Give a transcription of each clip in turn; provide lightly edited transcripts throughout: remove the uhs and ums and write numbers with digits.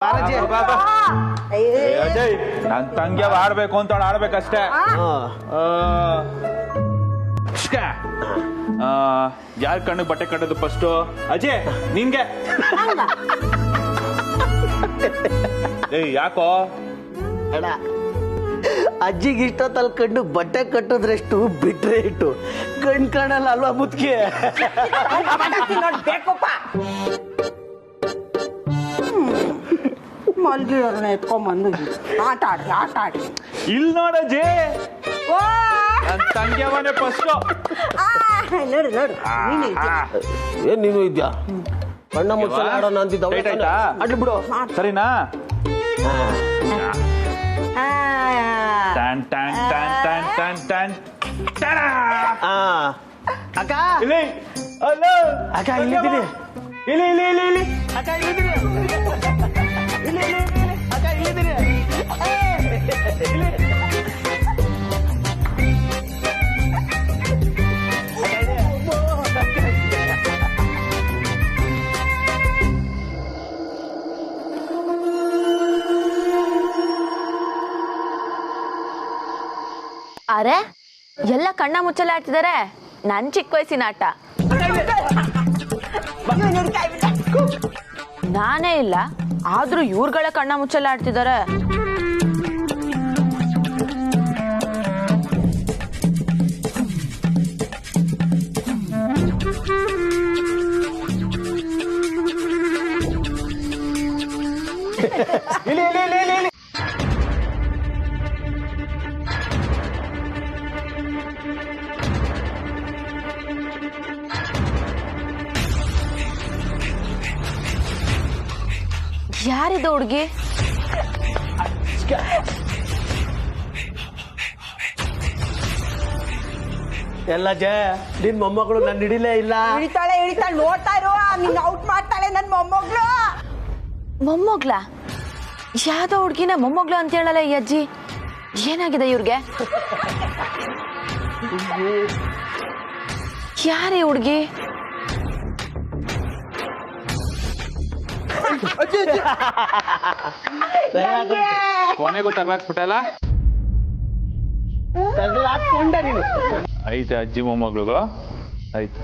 ಅಜಯ್ ನನ್ ತಂಗಿ ಆಡ್ಬೇಕು ಅಂತ ಆಡ್ಬೇಕಷ್ಟೇ. ಯಾರ್ ಕಣ್ಣಿಗೆ ಬಟ್ಟೆ ಕಟ್ಟೋದು ಫಸ್ಟ್? ಅಜಯ್ ನಿನ್ಗೆ. ಯಾಕೋ ಅಣ್ಣ ಅಜ್ಜಿಗೆ ಇಷ್ಟೊತ್ತಲ್ಲಿ ಕಣ್ಣು ಬಟ್ಟೆ ಕಟ್ಟೋದ್ರೆಷ್ಟು ಬಿಟ್ರೆ ಇಟ್ಟು ಕಣ್ ಕಾಣಲ್ಲ ಅಲ್ವಾ ಮುದ್ಕೆ? ಮಲ್ಗಿರೋರ್ನ ಎತ್ಕೊಂಡ್ಬಂದು ಆಟ ಆಡಿ ಇಲ್ಲಿ ನೋಡಜ್ಜಿ ನನ್ ತಂಗಿ ಅವನೇ ಫಸ್ಟ್. ನೋಡು ಏನ್ ನೀನು ಇದ್ಯಾ ಕಣ್ಣ ಮುಚ್ಚಲ ಆಡೋಣ ಅಂತಿದ್ದ ಅಡ್ಲಿ ಬಿಡು ಸರಿನಾ? Ton ton ton ton ton ton ta-da! ಅಕ್ಕ ಇಲ್ಲಿ ಹಲೋ ಅಕ್ಕ ಇಲ್ಲಿದ್ದೀನಿ ಇಲ್ಲಿ ಇಲ್ಲಿ ಇಲ್ಲಿ ಇಲ್ಲಿ ಅಕ್ಕ ಇಲ್ಲಿದ್ದೀನಿ ಇಲ್ಲಿ ಇಲ್ಲಿ ಅಕ್ಕ ಇಲ್ಲಿದ್ದೀನಿ ಅರೆ ಎಲ್ಲ ಕಣ್ಣ ಮುಚ್ಚಲ ಆಡ್ತಿದ್ದಾರೆ. ನನ್ ಚಿಕ್ಕ ವಯಸ್ಸಿನ ಆಟ. ನಾನೇ ಇಲ್ಲ ಆದ್ರೂ ಇವ್ರುಗಳ ಕಣ್ಣ ಮುಚ್ಚಲ ಆಡ್ತಿದ್ದಾರೆ. ಯಾರಿದು ಹುಡ್ಗಿ? ಎಲ್ಲ ಜಯ ನಿನ್ ಮೊಮ್ಮಗಳು ನನ್ನ ಹಿಡಿಲೇ ಇಲ್ಲ. ಇಳಿತಾಳೆ ನೋಡ್ತಾ ಇರುವ ನಿನ್ನ ಔಟ್ ಮಾಡ್ತಾಳೆ ನನ್ ಮೊಮ್ಮಗಳು. ಮೊಮ್ಮಗ್ಲ? ಯಾವ್ದೋ ಹುಡ್ಗಿನ ಮೊಮ್ಮಗ್ಲು ಅಂತ ಹೇಳಲ್ಲ ಈ ಅಜ್ಜಿ. ಏನಾಗಿದೆ ಇವ್ರಿಗೆ? ಯಾರೇ ಹುಡ್ಗಿ? ಕೊನೆಗೂ ತಗ್ಲಾಕ್ಬಿಟ್ಟಲ್ಲ. ತಗ್ಲಾಕೊಂಡೆ ನೀನು. ಐತೆ ಅಜ್ಜಿ ಮೊಮ್ಮಗಳು ಆಯ್ತು.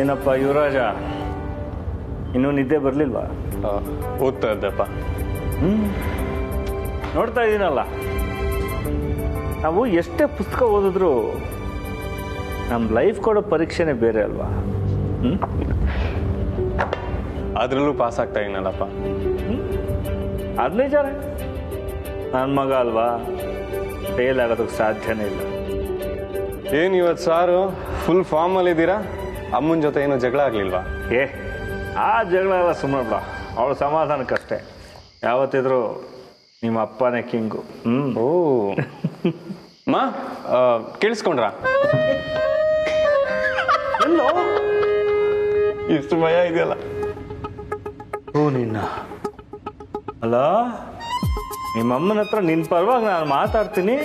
ಏನಪ್ಪ ಯುವರಾಜ, ಇನ್ನೂ ನಿದ್ದೆ ಬರಲಿಲ್ವಾ? ಓದ್ತಾ ಇದ್ದಪ್ಪ. ನೋಡ್ತಾ ಇದ್ದೀನಲ್ಲ, ನಾವು ಎಷ್ಟೇ ಪುಸ್ತಕ ಓದಿದ್ರು ನಮ್ಮ ಲೈಫ್ ಕೊಡೋ ಪರೀಕ್ಷೆನೇ ಬೇರೆ ಅಲ್ವಾ? ಅದರಲ್ಲೂ ಪಾಸ್ ಆಗ್ತಾ ಇದೀನಲ್ಲಪ್ಪ. ಅದು ನಿಜಾನೇ. ನನ್ನ ಮಗ ಅಲ್ವಾ, ಫೇಲ್ ಆಗೋದಕ್ಕೆ ಸಾಧ್ಯನೇ ಇಲ್ಲ. ಏನು ಇವತ್ತು ಸಾರು ಫುಲ್ ಫಾರ್ಮಲ್ಲಿ ಇದ್ದೀರಾ? ಅಮ್ಮನ ಜೊತೆ ಏನೋ ಜಗಳ ಆಗಲಿಲ್ವಾ? ಆ ಜಗಳ ಎಲ್ಲ ಸುಮ್ಮನೆ ಬಿಡ, ಅವಳ ಸಮಾಧಾನಕ್ಕಷ್ಟೇ. ಯಾವತ್ತಿದ್ರು ನಿಮ್ಮ ಅಪ್ಪನೇ ಕಿಂಗು. ಓ ಮಾ, ಕೇಳಿಸ್ಕೊಂಡ್ರ? ಇಷ್ಟು ಭಯ ಇದೆಯಲ್ಲ. ಓ ನಿನ್ನ ಅಲ್ಲ, ನಿಮ್ಮಮ್ಮನ ಹತ್ರ ನಿನ್ನ ಪರವಾಗಿ ನಾನು ಮಾತಾಡ್ತೀನಿ,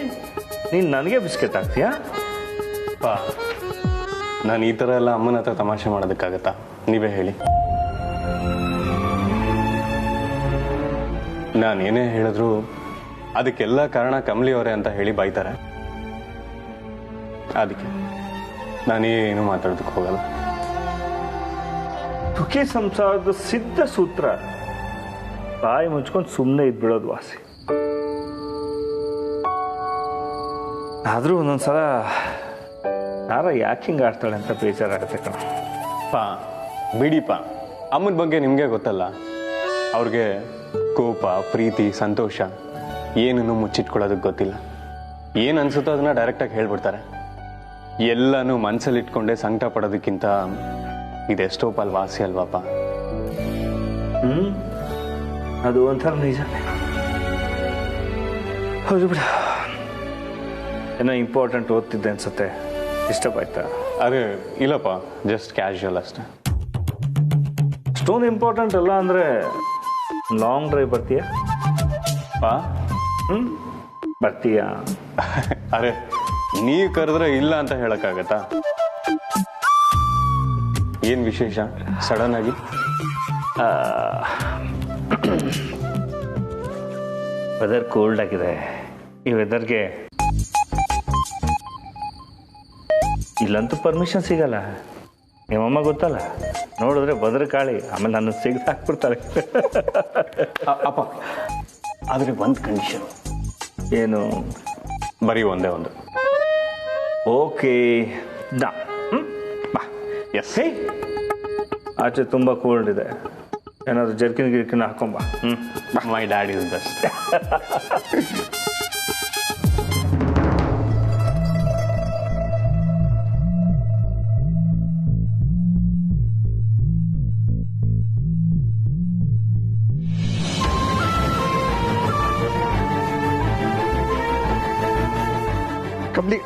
ನೀನು ನನಗೆ ಬಿಸ್ಕೆಟ್ ಹಾಕ್ತೀಯಾ? ನಾನು ಈ ಥರ ಎಲ್ಲ ಅಮ್ಮನ ಹತ್ರ ತಮಾಷೆ ಮಾಡೋದಕ್ಕಾಗತ್ತಾ? ನೀವೇ ಹೇಳಿ. ನಾನೇನೇ ಹೇಳಿದ್ರು ಅದಕ್ಕೆಲ್ಲ ಕಾರಣ ಕಮಲಿ ಅವರೇ ಅಂತ ಹೇಳಿ ಬೈತಾರೆ. ಅದಕ್ಕೆ ನಾನೇನು ಮಾತಾಡೋದಕ್ಕೆ ಹೋಗಲ್ಲ. ಸುಖಿ ಸಂಸಾರದ ಸಿದ್ಧ ಸೂತ್ರ ಬಾಯಿ ಮುಚ್ಕೊಂಡು ಸುಮ್ಮನೆ ಇದ್ಬಿಡೋದು ವಾಸಿ. ಆದರೂ ಒಂದೊಂದ್ಸಲ ಯಾರ ಯಾಕೆ ಹಿಂಗೆ ಆಡ್ತಾಳೆ ಅಂತ ಬೇಜಾರಾಗುತ್ತೆ ಕಣ. ಪಾ ಬಿಡಿಪ, ಅಮ್ಮನ ಬಗ್ಗೆ ನಿಮಗೆ ಗೊತ್ತಲ್ಲ. ಅವ್ರಿಗೆ ಕೋಪ, ಪ್ರೀತಿ, ಸಂತೋಷ ಏನನ್ನು ಮುಚ್ಚಿಟ್ಕೊಳ್ಳೋದಕ್ಕೆ ಗೊತ್ತಿಲ್ಲ. ಏನು ಅನ್ಸುತ್ತೋ ಅದನ್ನ ಡೈರೆಕ್ಟಾಗಿ ಹೇಳ್ಬಿಡ್ತಾರೆ. ಎಲ್ಲನೂ ಮನಸ್ಸಲ್ಲಿ ಇಟ್ಕೊಂಡೆ ಸಂಕಟ ಪಡೋದಕ್ಕಿಂತ ಇದೆಷ್ಟೋ ಪಾಲ್ ವಾಸಿ ಅಲ್ವಾಪ. ಅದು ಒಂಥರ ನಿಜ. ಹೌದು ಬಿಡ. ಏನೋ ಇಂಪಾರ್ಟೆಂಟ್ ಓದ್ತಿದ್ದೆ ಅನ್ಸುತ್ತೆ. ಡಿಸ್ಟರ್ಬ್ ಆಯ್ತಾ? ಅದೇ ಇಲ್ಲಪ್ಪ, ಜಸ್ಟ್ ಕ್ಯಾಶುವಲ್ ಅಷ್ಟೇ. ಅಷ್ಟೊಂದು ಇಂಪಾರ್ಟೆಂಟ್ ಅಲ್ಲ ಅಂದರೆ ಲಾಂಗ್ ಡ್ರೈವ್ ಬರ್ತೀಯಾ? ಪಾ ಬರ್ತೀಯಾ? ಅರೆ ನೀವು ಕರೆದ್ರೆ ಇಲ್ಲ ಅಂತ ಹೇಳಕ್ಕಾಗತ್ತಾ? ಏನ್ ವಿಶೇಷ ಸಡನ್ ಆಗಿ? ವೆದರ್ ಕೋಲ್ಡ್ ಆಗಿದೆ. ಈ ವೆದರ್ಗೆ ಇಲ್ಲಂತೂ ಪರ್ಮಿಷನ್ ಸಿಗಲ್ಲ. ನಿಮ್ಮಮ್ಮ ಗೊತ್ತಲ್ಲ, ನೋಡಿದ್ರೆ ಭದ್ರಕಾಳಿ, ಆಮೇಲೆ ನನ್ನ ಸಿಗದು ಹಾಕ್ಬಿಡ್ತಾಳೆ. ಅಪ್ಪ ಆದರೆ ಒಂದು ಕಂಡೀಷನ್. ಏನು? ಬರೀ ಒಂದೇ ಒಂದು. ಓಕೆ ಡಾ. ಬಾ. ಎಸ್. ಹೇ, ಆಚೆ ತುಂಬ ಕೋಲ್ಡ್ ಇದೆ. ಏನಾದರೂ ಜರ್ಕಿನ್ ಗಿರ್ಕಿನ್ ಹಾಕೊಂಬ. My dad is best. ಕಬ್ಲಿ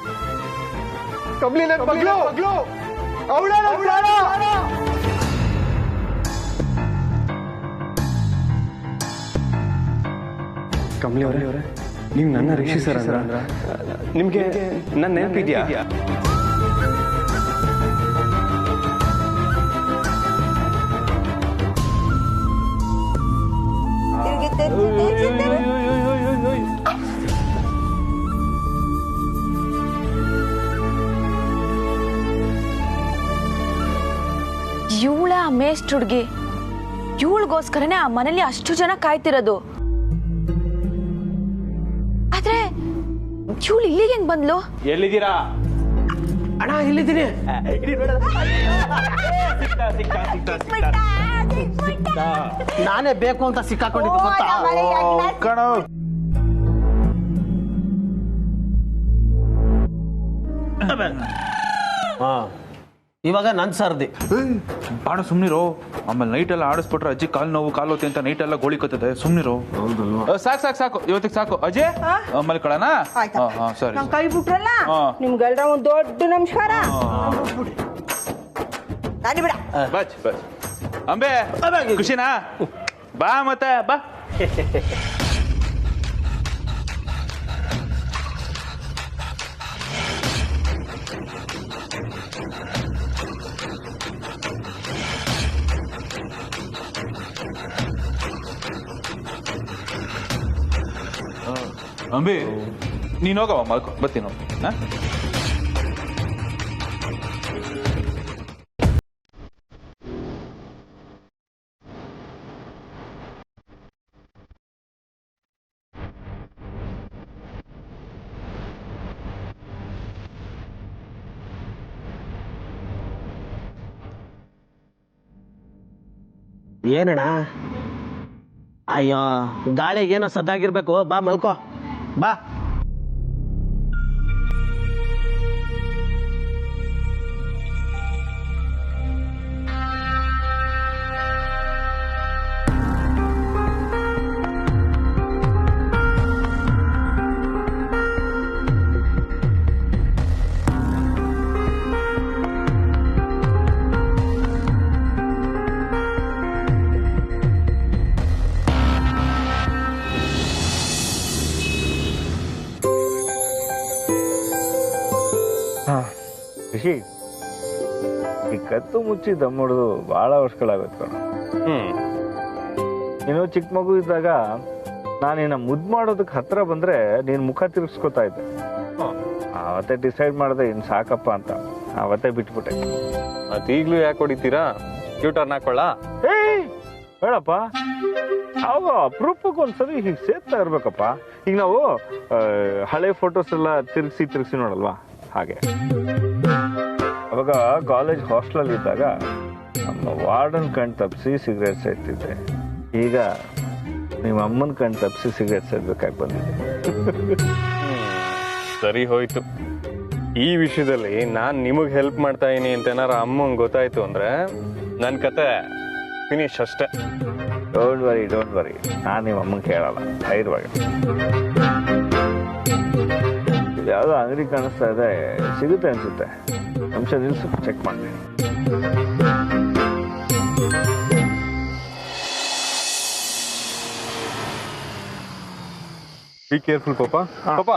ಕಬ್ಲಿ ನನ್ನ ಮಗಳು ಅವಳ ಕಮಲಿ ಅವರೇ, ನೀವು ನನ್ನ ರಿಷಿ ಸರ್ ಅಂದ್ರ ನಿಮಗೆ ನನ್ನ ನೆನಪಿದ್ಯಾ? ಇವಳ ಮೇಸ್ಟ್ ಹುಡುಗಿ, ಇವಳಿಗೋಸ್ಕರನೇ ಆ ಮನೇಲಿ ಅಷ್ಟು ಜನ ಕಾಯ್ತಿರೋದು. ಆದ್ರೆ ಇವಳು ಇಲ್ಲಿಗೆ ಹೆಂಗ್ ಬಂದ್ಲು? ಎಲ್ಲಿದ್ದೀರಾ? ಅಣ್ಣ ಇಲ್ಲಿದ್ದೀನಿ. ನಾನೇ ಬೇಕು ಅಂತ ಸಿಕ್ಕಾಕೊಂಡಿದ್ದು ಗೊತ್ತಾ? ಕಣೋ ಹಾ, ಇವಾಗ ನನ್ ಸರ್ದಿ. ಬಾಣ ಸುಮ್ನಿರೋ. ಆಮೇಲೆ ನೈಟ್ ಎಲ್ಲ ಆಡಿಸ್ಬಿಟ್ರೆ ಅಜ್ಜಿ ಕಾಲು ನೋವು ಕಾಲೋತಿ ಅಂತ ನೈಟ್ ಎಲ್ಲ ಗೋಳಿಕತ್ತದೆ. ಸುಮ್ನಿರೋ. ಸಾಕು ಸಾಕು ಸಾಕು, ಇವತ್ತಿಗೆ ಸಾಕು. ಅಜಯ್ ಮಲ್ಕೊಳ್ಳೋಣ? ಸರಿ. ನಮ್ ಕೈ ಬಿಟ್ರಲ್ಲ, ನಿಮ್ಗೆಲ್ರ ಒಂದ್ ದೊಡ್ಡ ನಮಸ್ಕಾರ. ನಾಡಿ ಬಿಡ. ಬಚ್ ಬಚ್. ಅಂಬೆ ಖುಷಿನಾ? ಬಾ ಮತ್ತೆ ಬಾ. ಅಂಬಿ ನೀನು ಹೋಗವ, ಮಲ್ಕೊ, ಬರ್ತೀನಿ. ಏನಣ್ಣ? ಅಯ್ಯೋ, ಗಾಳಿಗೆ ಏನೋ ಸದ್ದಾಗಿರ್ಬೇಕು. ಬಾ ಮಲ್ಕೋ, ಬಾ. ಋಷಿ, ಈ ಕತ್ತು ಮುಚ್ಚಿ ದಮ್ ಹೊಡೆದು ಬಹಳ ವರ್ಷಗಳಾಗುತ್ತೆ ಕಣ. ನೀನು ಚಿಕ್ಕ ಮಗು ಇದ್ದಾಗ ನಾನಿನ್ನ ಮುದ್ದು ಮಾಡೋದಕ್ಕೆ ಹತ್ರ ಬಂದ್ರೆ ನೀನು ಮುಖ ತಿರುಗಿಸ್ಕೊತಾ ಇದ್ದೆ. ಅವತ್ತೇ ಡಿಸೈಡ್ ಮಾಡಿದೆ ಇನ್ನು ಸಾಕಪ್ಪ ಅಂತ, ಅವತ್ತೇ ಬಿಟ್ಬಿಟ್ಟೆ. ಮತ್ತೆ ಈಗಲೂ ಯಾಕೆ ಹೊಡಿತೀರಾ? ಟ್ಯೂಟರ್ನ ಹಾಕೊಳ್ಳ? ಬೇಡಪ್ಪ, ಅವಾಗ ಅಪರೂಪಕ್ಕೆ ಒಂದ್ಸರಿ ಹೀಗೆ ಸೇರ್ತಾ ಇರ್ಬೇಕಪ್ಪ. ಈಗ ನಾವು ಹಳೆ ಫೋಟೋಸ್ ಎಲ್ಲ ತಿರುಗಿಸಿ ನೋಡಲ್ವಾ, ಹಾಗೆ. ಅವಾಗ ಕಾಲೇಜ್ ಹಾಸ್ಟೆಲಲ್ಲಿ ಇದ್ದಾಗ ನಮ್ಮ ವಾರ್ಡನ್ ಕಣ್ ತಪ್ಪಿಸಿ ಸಿಗರೇಟ್ ಸೇರ್ತಿದ್ದೆ. ಈಗ ನಿಮ್ಮ ಅಮ್ಮನ ಕಣ್ ತಪ್ಪಿಸಿ ಸಿಗರೇಟ್ ಸೇರ್ಬೇಕಾಗಿ ಬಂದಿದೆ. ಸರಿ ಹೋಯ್ತು. ಈ ವಿಷಯದಲ್ಲಿ ನಾನು ನಿಮಗೆ ಹೆಲ್ಪ್ ಮಾಡ್ತಾ ಇದೀನಿ ಅಂತ ಏನಾರ ಅಮ್ಮಂಗೆ ಗೊತ್ತಾಯ್ತು ಅಂದ್ರೆ ನನ್ನ ಕತೆ ಫಿನಿಶ್ ಅಷ್ಟೇ. ಡೋಂಟ್ ವರಿ, ನಾನು ನಿಮ್ಮ ಅಮ್ಮಂಗೆ ಹೇಳಲ್ಲ, ಧೈರ್ಯವಾಗಿ. ಯಾವುದೋ ಅಂಗಡಿ ಕಾಣಿಸ್ತಾ ಇದೆ, ಸಿಗುತ್ತೆ ಅನ್ಸುತ್ತೆ. ಅಂಶ ನಿಲ್ಸು, ಚೆಕ್ ಮಾಡಿ. ಬಿ ಕೇರ್ಫುಲ್ ಪಾಪ. ಪಾಪ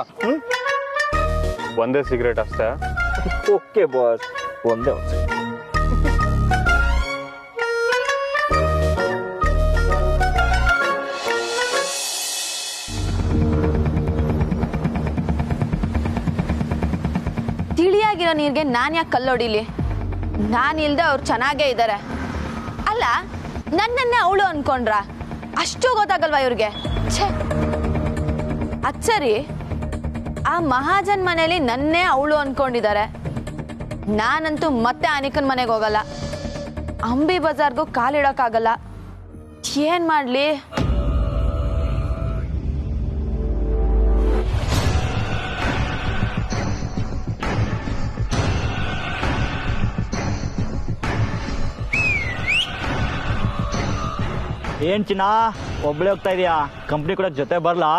ಒಂದೇ ಸಿಗರೇಟ್ ಅಷ್ಟೇ. ಓಕೆ ಬಾಸ್, ಒಂದೇ ತಿಳಿಯಾಗಿರೋ ನೀರಿಗೆ ನಾನು ಯಾಕೆ ಕಲ್ಲೊಡಿಲಿ? ನಾನು ಇಲ್ದೆ ಅವ್ರು ಚೆನ್ನಾಗೇ ಇದ್ದಾರೆ. ಅಲ್ಲ, ನನ್ನನ್ನೇ ಅವಳು ಅನ್ಕೊಂಡ್ರ? ಅಷ್ಟು ಗೊತ್ತಾಗಲ್ವಾ ಇವ್ರಿಗೆ? ಛೇ, ಅದ್ ಸರಿ, ಆ ಮಹಾಜನ್ ಮನೇಲಿ ನನ್ನೇ ಅವಳು ಅನ್ಕೊಂಡಿದ್ದಾರೆ. ನಾನಂತೂ ಮತ್ತೆ ಅನಿಕನ್ ಮನೆಗೆ ಹೋಗಲ್ಲ, ಅಂಬಿ ಬಜಾರ್ಗೂ ಕಾಲಿಡೋಕ್ಕಾಗಲ್ಲ. ಏನ್ ಮಾಡ್ಲಿ? ಏನ್ ಚಿನ್ನ ಒಬ್ಳೆ ಹೋಗ್ತಾ ಇದೀಯಾ? ಕಂಪ್ನಿ ಕೂಡ ಜೊತೆ ಬರ್ಲಾ?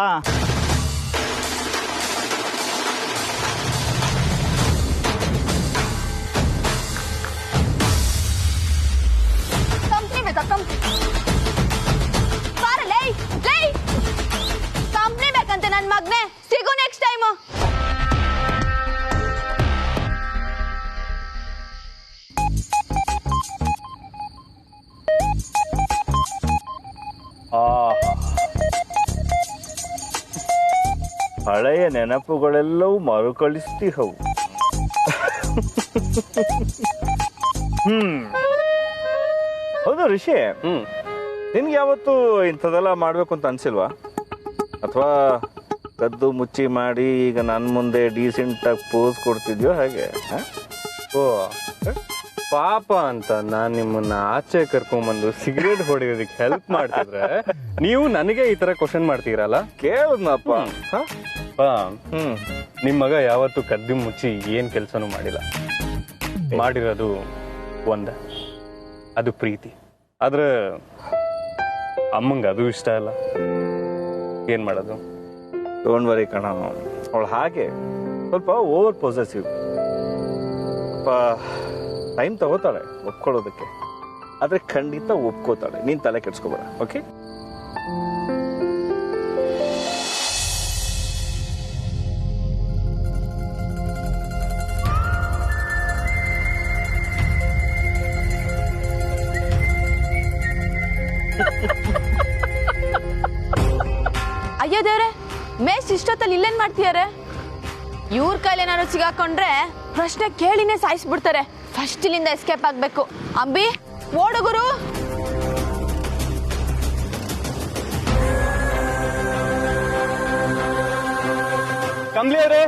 ಕಂಪ್ನಿ ಬೇಕಂತೆ ನನ್ ಮಗ್ನೆ. ಸಿಗು ನೆಕ್ಸ್ಟ್ ಟೈಮ್. ಹಳೆಯ ನೆನಪುಗಳೆಲ್ಲವೂ ಮರುಕಳಿಸ್ತಿ ಹವು. ಹೌದು ಋಷಿ, ನಿನ್ಗೆ ಯಾವತ್ತು ಇಂಥದೆಲ್ಲ ಮಾಡ್ಬೇಕು ಅಂತ ಅನ್ಸಿಲ್ವಾ? ಅಥವಾ ಕದ್ದು ಮುಚ್ಚಿ ಮಾಡಿ ಈಗ ನನ್ನ ಮುಂದೆ ಡೀಸೆಂಟ್ ಆಗಿ ಪೋಸ್ ಕೊಡ್ತಿದ್ಯೋ ಹಾಗೆ? ಓ ಪಾಪ ಅಂತ ನಾನು ನಿಮ್ಮನ್ನ ಆಚೆ ಕರ್ಕೊಂಡ್ಬಂದು ಸಿಗರೇಟ್ ಹೊಡೆಯೋದಕ್ಕೆ ಹೆಲ್ಪ್ ಮಾಡ್ತಿದ್ರೆ ನೀವು ನನಗೆ ಈ ತರ ಕ್ವಶನ್ ಮಾಡ್ತೀರಲ್ಲ? ಕೇಳದ್ನಪ್ಪ. ನಿಮ್ ಮಗ ಯಾವತ್ತು ಕದ್ದು ಮುಚ್ಚಿ ಏನ್ ಕೆಲ್ಸನೂ ಮಾಡಿಲ್ಲ. ಮಾಡಿರೋದು ಒಂದ, ಅದು ಪ್ರೀತಿ. ಆದ್ರೆ ಅಮ್ಮಂಗ ಅದು ಇಷ್ಟ ಇಲ್ಲ. ಏನ್ ಮಾಡೋದು? ಡೋಂಟ್ ವರಿ ಕಣ, ಅವಳು ಹಾಗೆ ಸ್ವಲ್ಪ ಓವರ್ ಪೊಸೆಸಿವ್. ಟೈಮ್ ತಗೋತಾಳೆ ಒಪ್ಕೊಳ್ಳೋದಕ್ಕೆ, ಆದ್ರೆ ಖಂಡಿತ ಒಪ್ಕೋತಾಳೆ. ನೀನ್ ತಲೆ ಕೆಡ್ಸ್ಕೋಬೇಡ, ಓಕೆ? ಅಯ್ಯೋ ದೇವ್ರೆ, ಮೇಸ್ಟ್ ಇಷ್ಟೊತ್ತಲ್ಲಿ ಇಲ್ಲೇನ್ ಮಾಡ್ತೀಯಾರೆ? ಇವ್ರ ಕೈಲೇನಾದ್ರು ಸಿಗಾಕೊಂಡ್ರೆ ಪ್ರಶ್ನೆ ಕೇಳಿನೇ ಸಾಯಿಸ್ಬಿಡ್ತಾರೆ. ಫಸ್ಟ್ ಇಲ್ಲಿಂದ ಎಸ್ಕೇಪ್ ಆಗ್ಬೇಕು. ಅಂಬಿ, ಓಡುಗುರು. ಕಮ್ಲಿ ಅವರೇ,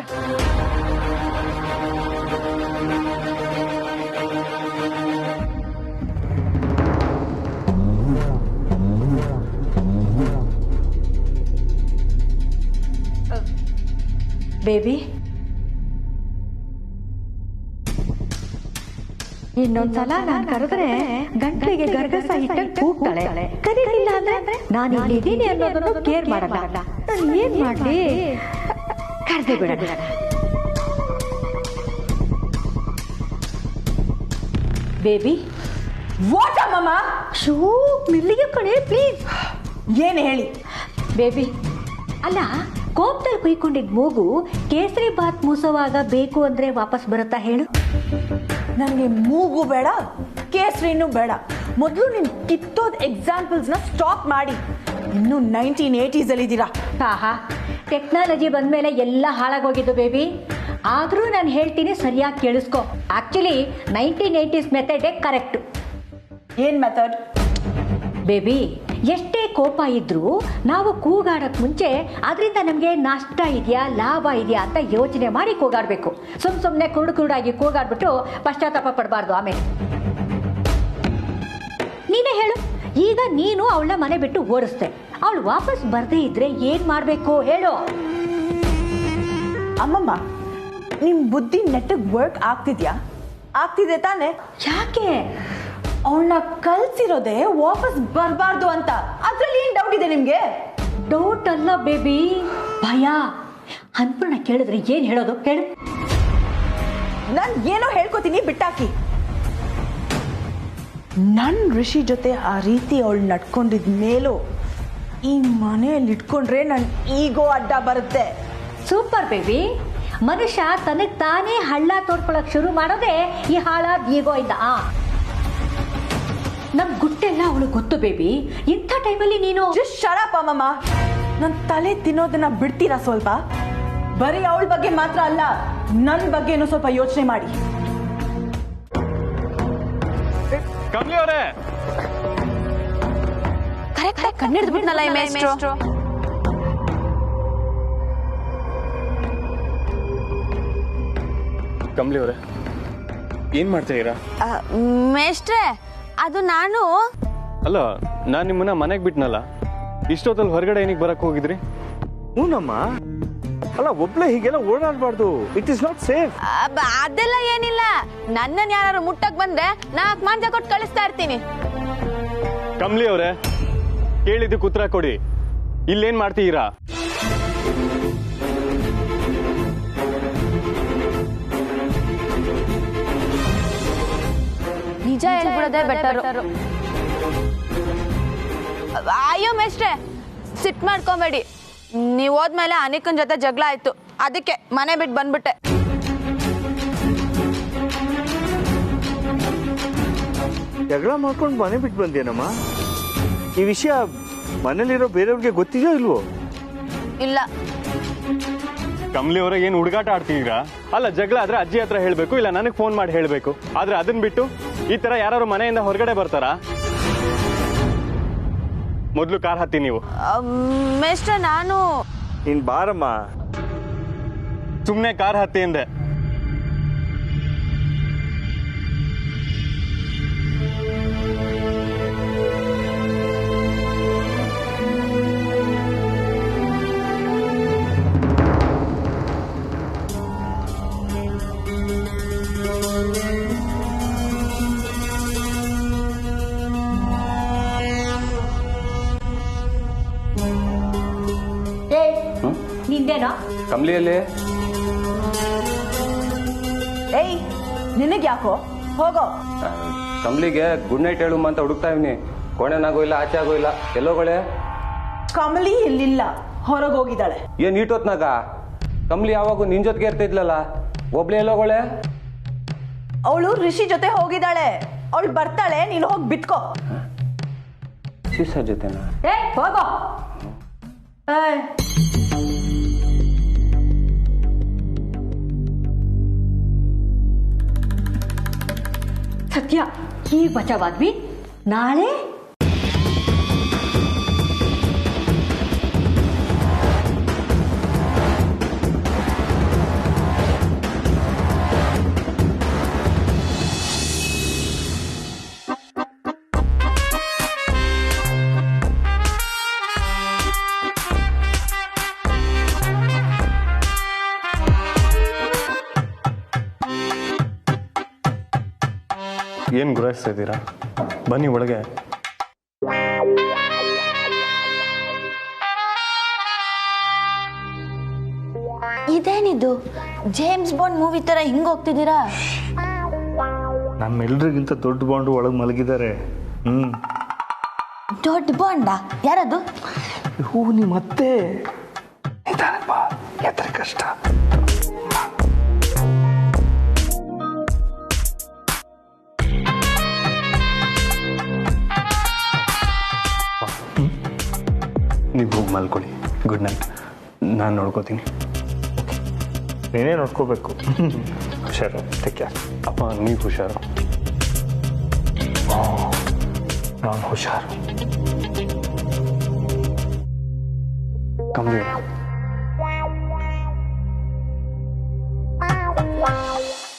ಬೇಬಿ, ಇನ್ನೊಂದ್ಸಲ ನಾನ್ ಕರೆದ್ರೆ ಗಂಟ್ಲಿಗೆ ಗರ್ಗಸ ಇಟ್ಟಂಗ್ ಕೂಗ್ತಾಳೆ. ಕರೀಲಿಲ್ಲ ಅಂದ್ರೆ ನಾನು ಇಲ್ಲಿದ್ದೀನಿ ಅನ್ನೋದನ್ನು ಕೇರ್ ಮಾಡಲ್ಲ. ನಾನು ಏನ್ ಮಾಡ್ಲಿ? ಕರ್ದೆ ಬಿಡ. ಬೇಬಿ, ವಾಟ್ ಅಮ್ಮಮ್ಮ? ಶೂ ಮಿಲ್ಲಿಗೆ ಕಣೆ ಪ್ಲೀಸ್. ಏನ್ ಹೇಳಿ ಬೇಬಿ? ಅಲ್ಲ, ಕೋಪದಲ್ಲಿ ಕುಯ್ಕೊಂಡಿದ್ ಮೂಗು ಕೇಸರಿ ಬಾತ್ ಮೂಸವಾಗ ಬೇಕು ಅಂದ್ರೆ ವಾಪಸ್ ಬರುತ್ತಾ ಹೇಳು? ನನಗೆ ಮೂಗು ಬೇಡ, ಕೇಸರಿನೂ ಬೇಡ. ಮೊದಲು ನೀನು ಕಿತ್ತೋದ್ ಎಕ್ಸಾಂಪಲ್ಸ್ನ ಸ್ಟಾಪ್ ಮಾಡಿ. ಇನ್ನು 1980s ಅಲ್ಲಿ ಇದ್ದೀರಾ. ಆಹಾ, ಟೆಕ್ನಾಲಜಿ ಬಂದ್ಮೇಲೆ ಎಲ್ಲ ಹಾಳಾಗೋಗಿದ್ದು ಬೇಬಿ. ಆದ್ರೂ ನಾನು ಹೇಳ್ತೀನಿ ಸರಿಯಾಗಿ ಕೇಳಿಸ್ಕೊ. ಆಕ್ಚುಲಿ 1980s ಮೆಥಡೇ ಕರೆಕ್ಟ್. ಏನ್ ಮೆಥಡ್? ಬೇಬಿ, ಎಷ್ಟೇ ಕೋಪ ಇದ್ರೂ ನಾವು ಕೂಗಾಡಕ್ ಮುಂಚೆ ಅದರಿಂದ ನಮಗೆ ನಷ್ಟ ಇದೆಯಾ ಲಾಭ ಇದೆಯಾ ಅಂತ ಯೋಚನೆ ಮಾಡಿ ಕೂಗಾಡ್ಬೇಕು. ಸುಮ್ಮನೆ ಕುರುಡಾಗಿ ಕೂಗಾಡ್ಬಿಟ್ಟು ಪಶ್ಚಾತ್ತಾಪ ಪಡಬಾರ್ದು. ಆಮೇಲೆ ನೀನೇ ಹೇಳು, ಈಗ ನೀನು ಅವಳನ್ನ ಮನೆ ಬಿಟ್ಟು ಓಡಿಸ್ದೆ, ಅವಳು ವಾಪಸ್ ಬರ್ದೇ ಇದ್ರೆ ಏನ್ ಮಾಡ್ಬೇಕು ಹೇಳು? ಅಮ್ಮಮ್ಮ, ನಿಮ್ ಬುದ್ಧಿ ನೆಟ್ಟಗ್ ವರ್ಕ್ ಆಗ್ತಿದ್ಯಾ? ಆಗ್ತಿದೆ ತಾನೆ? ಯಾಕೆ? ಅವಳನ್ನ ಕಲ್ಸಿರೋದೆ ವಾಪಸ್ ಬರಬಾರ್ದು ಅಂತ. ಅದ್ರಲ್ಲಿ ಏನ್ ಡೌಟ್ ಇದೆ ನಿಮ್ಗೆ? ಡೌಟ್ ಅಲ್ಲ ಬೇಬಿ, ಭಯ. ಅನ್ಪೂರ್ಣ ಕೇಳಿದ್ರೆ ಏನ್ ಹೇಳೋದು ಹೇಳು? ನಾನ್ ಏನೋ ಹೇಳ್ಕೊತೀನಿ, ಬಿಟ್ಟಾಕಿ. ನನ್ ಋಷಿ ಜೊತೆ ಆ ರೀತಿ ಅವಳು ನಡ್ಕೊಂಡಿದ್ ಮೇಲೂ ಈ ಮನೆಯಲ್ಲಿ ಇಟ್ಕೊಂಡ್ರೆ ನನ್ ಈಗೋ ಅಡ್ಡ ಬರುತ್ತೆ. Super baby. ಮನುಷ್ಯ ತನಗ್ ತಾನೇ ಹಳ್ಳ ತೋಡ್ಕೊಳಕ್ ಶುರು ಮಾಡೋದೇ ಈ ಹಾಳಾದ ಈಗೋ ಇಂದ. ನಮ್ ಗುಟ್ಟೆಲ್ಲ ಅವಳು ಗೊತ್ತು ಬೇಬಿ. ಇಂಥ ಟೈಮಲ್ಲಿ ನೀನು ಜಸ್ಟ್ ಶಟ್ ಅಪ್ ಅಮ್ಮಮ್ಮ. ನನ್ ತಲೆ ತಿನ್ನೋದನ್ನ ಬಿಡ್ತೀರಾ ಸ್ವಲ್ಪ? ಬರೀ ಅವಳ ಬಗ್ಗೆ ಮಾತ್ರ ಅಲ್ಲ, ನನ್ ಬಗ್ಗೆನೂ ಸ್ವಲ್ಪ ಯೋಚನೆ ಮಾಡಿ. ಕಮಲಿ ಅವರೇ, ಕರೆಕ್ಟ್ ಕಣ್ಣಿಡ್ದು ಬಿಟ್ನಲ್ಲ ಈ ಮೇಷ್ಟ್ರು. ಕಮಲಿ ಅವರೇ, ಏನ್ ಮಾಡ್ತೀರಾ? ಮೇಷ್ಟ್ರೆ, ಅದು ನಾನು ಅಲ್ಲ, ನಾನು ನಿಮ್ಮನ್ನ ಮನೆಗೆ ಬಿಟ್ನಲ್ಲ, ಇಷ್ಟೊತ್ತಲ್ಲಿ ಹೊರಗಡೆ ಏನಿಗೆ ಬರಕ್ ಹೋಗಿದ್ರಿ? ಹೂನಮ್ಮ, ಅಲ್ಲ ಒಬ್ಳೆ ಹೀಗೆಲ್ಲ ಓಡಾಡಬಾರ್ದು. It is not safe. ಅದೆಲ್ಲ ಏನಿಲ್ಲ. ನನ್ನನ್ನು ಯಾರು ಮುಟ್ಟಕ್ ಬಂದ್ರೆ 4 ಮಾಂಜ ಕೊಟ್ಟು ಕಳಿಸ್ತಾ ಇರ್ತೀನಿ. ಕಮಲಿ ಅವರೇ, ಕೇಳಿದ್ದಕ್ಕೆ ಉತ್ತರ ಕೊಡಿ. ಇಲ್ಲೇನ್ ಮಾಡ್ತೀರಾ? ನಿಜ ಹೇಳ್ಬಿಡೋದೇ ಬೆಟರ್. ಅಯ್ಯೋ ಮೇಷ್ಟ್ರೆ, ಸಿಟ್ ಮಾಡ್ಕೊಂಬೇಡಿ. ನೀವ್ ಹೋದ್ಮೇಲೆ ಅನಿಕನ್ ಜೊತೆ ಜಗಳ ಆಯ್ತು, ಅದಕ್ಕೆ ಮನೆ ಬಿಟ್ಟು ಬಂದ್ಬಿಟ್ಟೆ. ಜಗಳ ಮಾಡ್ಕೊಂಡು ಮನೆ ಬಿಟ್ಟು ಬಂದೇನಮ್ಮ? ಈ ವಿಷಯ ಮನೇಲಿರೋ ಬೇರೆಯವ್ರಿಗೆ ಗೊತ್ತಿದೆಯೋ ಇಲ್ವೋ? ಇಲ್ಲ. ಕಮಲಿ ಅವರೇ, ಏನ್ ಹುಡುಗಾಟ ಆಡ್ತಿದ್ದೀರಾ? ಅಲ್ಲ, ಜಗಳ ಆದ್ರೆ ಅಜ್ಜಿ ಹತ್ರ ಹೇಳ್ಬೇಕು, ಇಲ್ಲ ನನಗೆ ಫೋನ್ ಮಾಡಿ ಹೇಳ್ಬೇಕು. ಆದ್ರೆ ಅದನ್ನ ಬಿಟ್ಟು ಈ ತರ ಯಾರು ಮನೆಯಿಂದ ಹೊರಗಡೆ ಬರ್ತಾರಾ? ಮೊದ್ಲು ಕಾರ್ ಹತ್ತಿ ನೀವು. ಮೇಷ್ಟ್ರೆ, ನಾನು ನೀನ್ ಬಾರಮ್ಮ. ಸುಮ್ನೆ ಕಾರ್ ಹತ್ತಿ ಎಂದೆ. ನಿಂದೇನಾ ಕಮಲಿಯಲ್ಲಿ ಏಯ್, ನಿನಗ್ ಯಾಕೋ? ಹೋಗೋ. ಕಮಲಿಗೆ ಗುಡ್ ನೈಟ್ ಹೇಳು ಅಂತ ಹುಡುಕ್ತಾ ಇವ್ನಿ. ಕೋಣೆನಾಗೋ ಇಲ್ಲ, ಆಚೆ ಆಗೋ ಇಲ್ಲ. ಎಲ್ಲೋಗಳೆ? ಕಮಲಿ ಇಲ್ಲಿಲ್ಲ, ಹೊರಗೋಗಿದ್ದಾಳೆ. ಏನ್ ಈಟೊತ್ನಾಗ? ಕಮಲಿ ಯಾವಾಗೂ ನಿನ್ ಜೊತೆಗೆ ಇರ್ತಿದ್ಲಲ್ಲ, ಒಬ್ಳೆ ಎಲ್ಲೋಗಳೆ? ಅವಳು ಋಷಿ ಜೊತೆ ಹೋಗಿದ್ದಾಳೆ. ಅವಳು ಬರ್ತಾಳೆ, ನೀನು ಹೋಗಿ ಬಿಟ್ಕೋ. ಶಿಸ ಜೊತೆನಾ? ಹೋಗೋ. ಸತ್ಯ, ಈಗ ಬಚಾವಾದ್ವಿ. ನಾಳೆ ಏನ್ ಗುರಾಯಿಸ್ತಾ ಇದ್ದೀರಾ? ಬನ್ನಿ ಒಳಗೆ. ಇದೇನಿದು ಜೇಮ್ಸ್ ಬಾಂಡ್ ಮೂವಿ ತರ ಹಿಂಗ್ ಹೋಗ್ತಿದ್ದೀರಾ? ನಮ್ಮೆಲ್ರಿಗಿಂತ ದೊಡ್ಡ ಬಾಂಡು ಒಳಗೆ ಮಲಗಿದ್ದಾರೆ. ದೊಡ್ಡ ಬಾಂಡ? ಯಾರದು? ಹೂ, ಮತ್ತೆ ಎತ್ತರ ಕಷ್ಟ. ನೀವು ಹೋಗಿ ಮಲ್ಕೊಳ್ಳಿ. Good night. ನಾನು ನೋಡ್ಕೋತೀನಿ. ನೀನೇ ನೋಡ್ಕೋಬೇಕು. ಹುಷಾರು, ಟೇಕ್ ಕೇರ್. ಅಪ್ಪ ನೀವು ಹುಷಾರು. ನಾನು ಹುಷಾರು. ಕಮ್ಮಿ